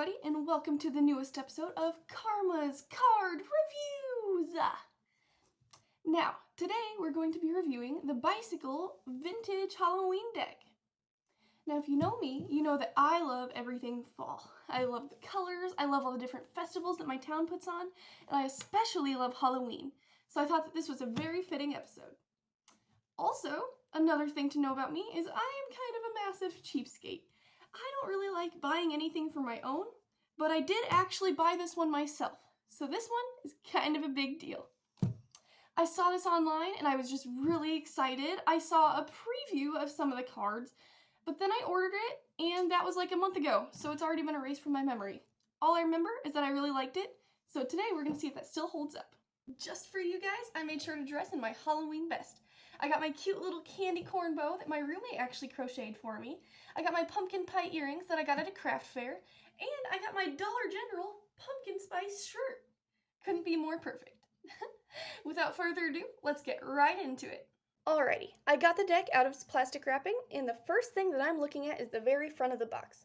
everybody, and welcome to the newest episode of Kharma's Card Reviews! Now, today we're going to be reviewing the Bicycle Vintage Halloween deck. Now, if you know me, you know that I love everything fall. I love the colors, I love all the different festivals that my town puts on, and I especially love Halloween. So I thought that this was a very fitting episode. Also, another thing to know about me is I am kind of a massive cheapskate. I don't really like buying anything for my own, but I did actually buy this one myself. So this one is kind of a big deal. I saw this online and I was just really excited. I saw a preview of some of the cards, but then I ordered it and that was like a month ago, so it's already been erased from my memory. All I remember is that I really liked it, so today we're going to see if that still holds up. Just for you guys, I made sure to dress in my Halloween best. I got my cute little candy corn bow that my roommate actually crocheted for me. I got my pumpkin pie earrings that I got at a craft fair. And I got my Dollar General pumpkin spice shirt. Couldn't be more perfect. Without further ado, let's get right into it. Alrighty, I got the deck out of its plastic wrapping, and the first thing that I'm looking at is the very front of the box.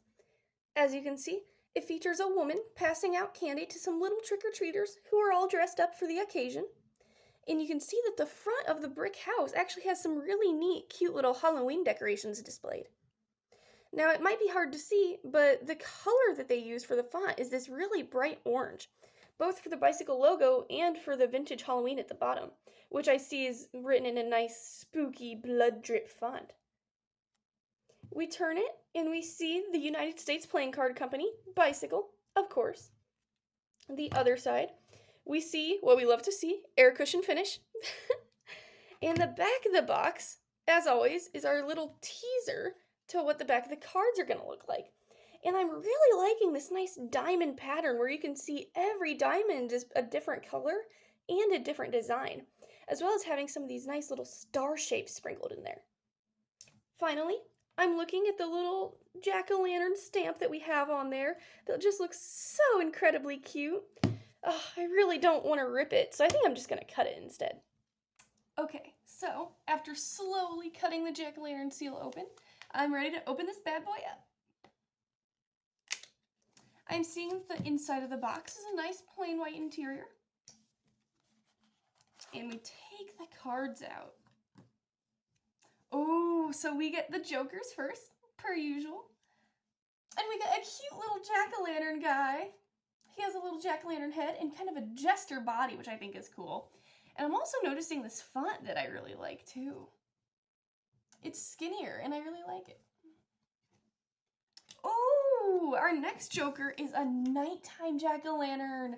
As you can see, it features a woman passing out candy to some little trick-or-treaters who are all dressed up for the occasion. And you can see that the front of the brick house actually has some really neat, cute little Halloween decorations displayed. Now, it might be hard to see, but the color that they use for the font is this really bright orange, both for the bicycle logo and for the vintage Halloween at the bottom, which I see is written in a nice, spooky, blood drip font. We turn it, and we see the United States Playing Card Company, Bicycle, of course. The other side, we see what we love to see, air cushion finish. And the back of the box, as always, is our little teaser to what the back of the cards are going to look like. And I'm really liking this nice diamond pattern where you can see every diamond is a different color and a different design, as well as having some of these nice little star shapes sprinkled in there. Finally, I'm looking at the little jack-o'-lantern stamp that we have on there that just looks so incredibly cute. Oh, I really don't want to rip it, so I think I'm just going to cut it instead. Okay, so after slowly cutting the jack-o'-lantern seal open, I'm ready to open this bad boy up. I'm seeing that the inside of the box is a nice plain white interior. And we take the cards out. Oh, so we get the jokers first, per usual. And we get a cute little jack-o'-lantern guy. He has a little jack-o'-lantern head and kind of a jester body, which I think is cool. And I'm also noticing this font that I really like, too. It's skinnier, and I really like it. Oh, our next joker is a nighttime jack-o'-lantern.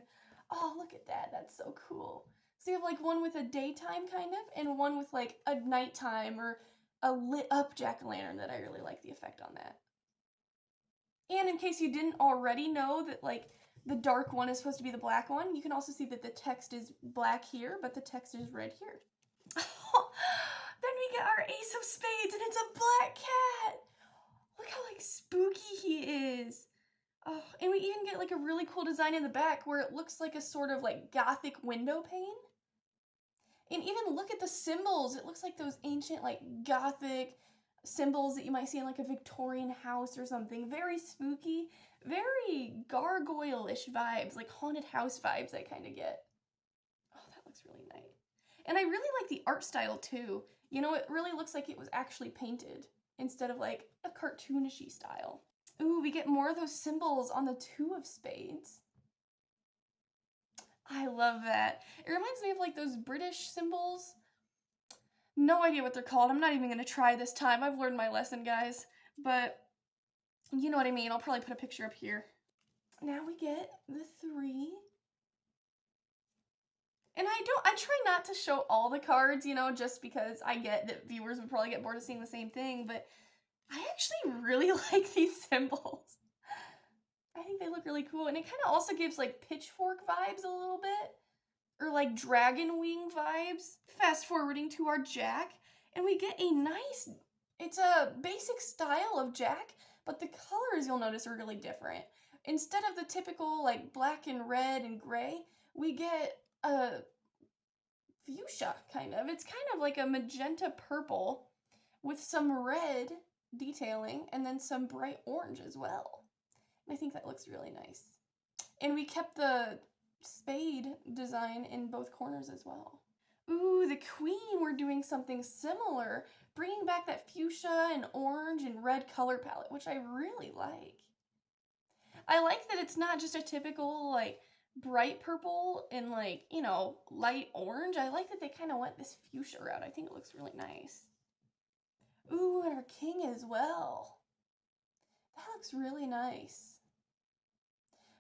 Oh, look at that. That's so cool. So you have like one with a daytime kind of, and one with like a nighttime or a lit up jack-o'-lantern that I really like the effect on that. And in case you didn't already know that like the dark one is supposed to be the black one, you can also see that the text is black here, but the text is red here. Then we get our ace of spades, and it's a black cat. Look how like spooky he is. Oh, and we even get like a really cool design in the back where it looks like a sort of like gothic window pane. And even look at the symbols. It looks like those ancient like gothic symbols that you might see in like a Victorian house or something. Very spooky, very gargoyle-ish vibes, like haunted house vibes I kind of get. Oh, that looks really nice. And I really like the art style too. You know, it really looks like it was actually painted instead of like a cartoonishy style. Ooh, we get more of those symbols on the two of spades. I love that. It reminds me of like those British symbols. No idea what they're called. I'm not even going to try this time. I've learned my lesson, guys. But you know what I mean. I'll probably put a picture up here. Now we get the 3. And I try not to show all the cards, you know, just because I get that viewers would probably get bored of seeing the same thing, but I actually really like these symbols. I think they look really cool, and it kind of also gives like pitchfork vibes a little bit, or like dragon wing vibes. Fast forwarding to our jack, and we get a nice, it's a basic style of jack, but the colors you'll notice are really different. Instead of the typical like black and red and gray, we get a fuchsia kind of. It's kind of like a magenta purple with some red detailing and then some bright orange as well. I think that looks really nice. And we kept the spade design in both corners as well. Ooh, the queen, we're doing something similar, bringing back that fuchsia and orange and red color palette, which I really like. I like that it's not just a typical, like, bright purple and, like, you know, light orange. I like that they kind of went this fuchsia route. I think it looks really nice. Ooh, and our king as well. That looks really nice.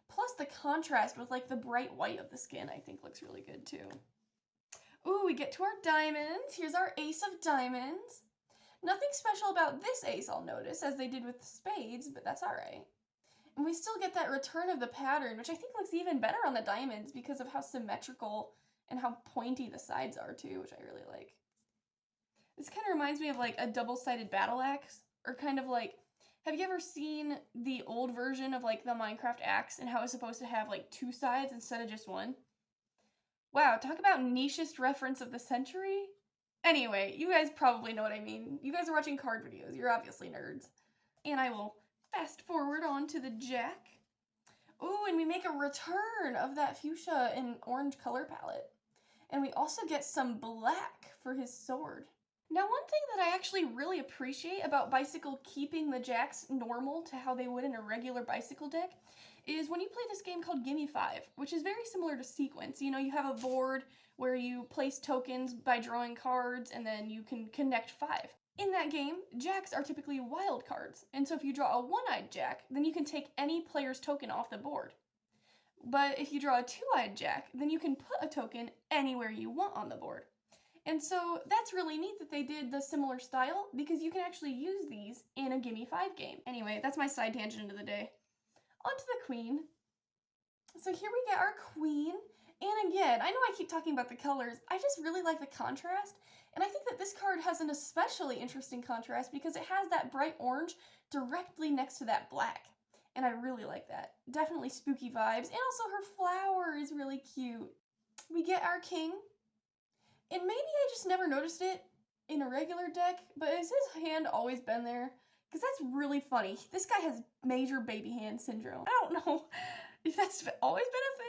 Plus the contrast with, like, the bright white of the skin, I think looks really good too. Ooh, we get to our diamonds. Here's our ace of diamonds. Nothing special about this ace, I'll notice, as they did with the spades, but that's all right. And we still get that return of the pattern, which I think looks even better on the diamonds because of how symmetrical and how pointy the sides are too, which I really like. This kind of reminds me of like a double-sided battle axe, or kind of like, have you ever seen the old version of like the Minecraft axe and how it's supposed to have like two sides instead of just one? Wow, talk about nichest reference of the century? Anyway, you guys probably know what I mean. You guys are watching card videos. You're obviously nerds. And I will fast forward on to the jack. Ooh, and we make a return of that fuchsia and orange color palette. And we also get some black for his sword. Now, one thing that I actually really appreciate about Bicycle keeping the jacks normal to how they would in a regular Bicycle deck is when you play this game called Gimme 5, which is very similar to Sequence. You know, you have a board where you place tokens by drawing cards, and then you can connect 5. In that game, jacks are typically wild cards, and so if you draw a one-eyed jack, then you can take any player's token off the board. But if you draw a two-eyed jack, then you can put a token anywhere you want on the board. And so that's really neat that they did the similar style, because you can actually use these in a Gimme 5 game. Anyway, that's my side tangent of the day. On to the queen. So here we get our queen. And again, I know I keep talking about the colors, I just really like the contrast. And I think that this card has an especially interesting contrast because it has that bright orange directly next to that black. And I really like that. Definitely spooky vibes. And also her flower is really cute. We get our king. And maybe I just never noticed it in a regular deck, but has his hand always been there? Because that's really funny. This guy has major baby hand syndrome. I don't know if that's always been a thing.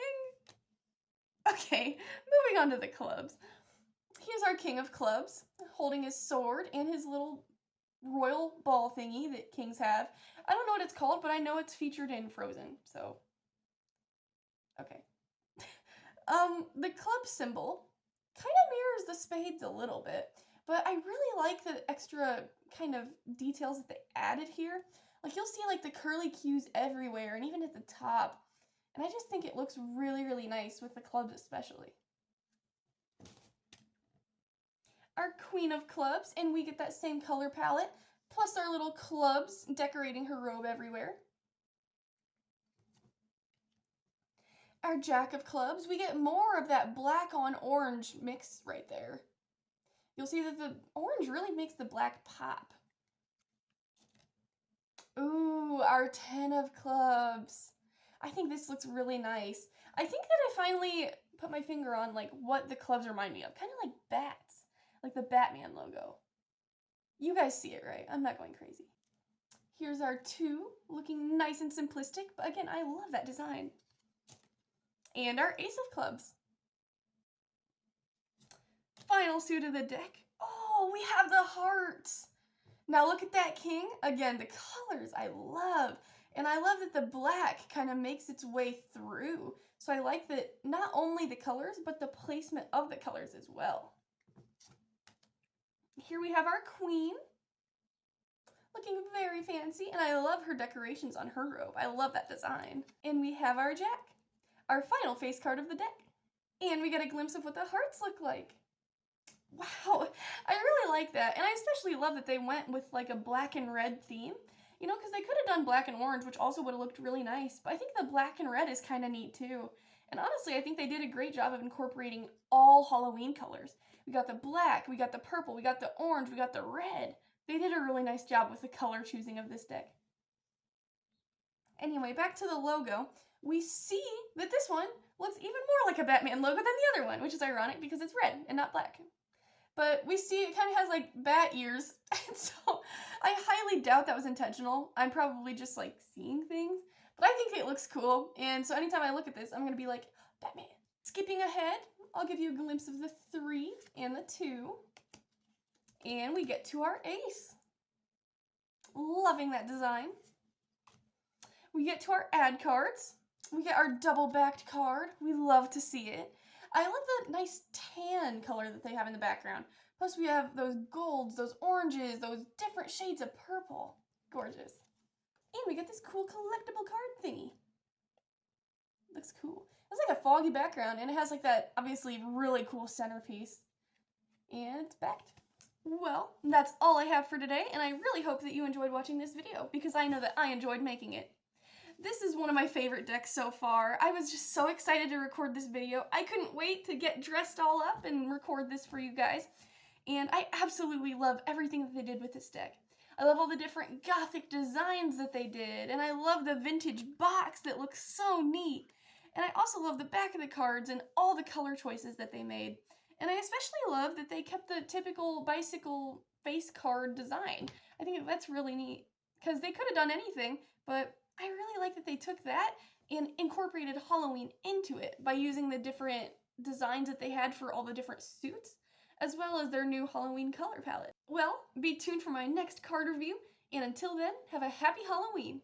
Okay, moving on to the clubs. Here's our king of clubs, holding his sword and his little royal ball thingy that kings have. I don't know what it's called, but I know it's featured in Frozen, so. Okay. The club symbol kind of mirrors the spades a little bit, but I really like the extra kind of details that they added here. Like, you'll see like the curly cues everywhere and even at the top. And I just think it looks really, really nice with the clubs especially. Our queen of clubs, and we get that same color palette, plus our little clubs decorating her robe everywhere. Our jack of clubs, we get more of that black on orange mix right there. You'll see that the orange really makes the black pop. Ooh, our 10 of clubs. I think this looks really nice. I think that I finally put my finger on like what the clubs remind me of. Kind of like bats, like the Batman logo. You guys see it, right? I'm not going crazy. Here's our 2, looking nice and simplistic, but again, I love that design. And our ace of clubs. Final suit of the deck. Oh, we have the hearts. Now look at that king. Again, the colors I love. And I love that the black kind of makes its way through. So I like that not only the colors, but the placement of the colors as well. Here we have our queen. Looking very fancy. And I love her decorations on her robe. I love that design. And we have our jack. Our final face card of the deck. And we get a glimpse of what the hearts look like. Wow, I really like that. And I especially love that they went with like a black and red theme. You know, because they could have done black and orange, which also would have looked really nice. But I think the black and red is kind of neat too. And honestly, I think they did a great job of incorporating all Halloween colors. We got the black, we got the purple, we got the orange, we got the red. They did a really nice job with the color choosing of this deck. Anyway, back to the logo. We see that this one looks even more like a Batman logo than the other one, which is ironic because it's red and not black. But we see it kind of has like bat ears, and so I highly doubt that was intentional. I'm probably just like seeing things, But I think it looks cool, and so anytime I look at this, I'm going to be like, Batman. Skipping ahead, I'll give you a glimpse of the 3 and the 2. And we get to our ace. Loving that design. We get to our ad cards. We get our double-backed card. We love to see it. I love that nice tan color that they have in the background. Plus we have those golds, those oranges, those different shades of purple. Gorgeous. And we get this cool collectible card thingy. Looks cool. It's like a foggy background, and it has like that obviously really cool centerpiece. And it's backed. Well, that's all I have for today, and I really hope that you enjoyed watching this video, because I know that I enjoyed making it. This is one of my favorite decks so far. I was just so excited to record this video. I couldn't wait to get dressed all up and record this for you guys. And I absolutely love everything that they did with this deck. I love all the different gothic designs that they did, and I love the vintage box that looks so neat. And I also love the back of the cards and all the color choices that they made. And I especially love that they kept the typical bicycle face card design. I think that's really neat, because they could have done anything, but I really like that they took that and incorporated Halloween into it by using the different designs that they had for all the different suits, as well as their new Halloween color palette. Well, be tuned for my next card review, and until then, have a happy Halloween!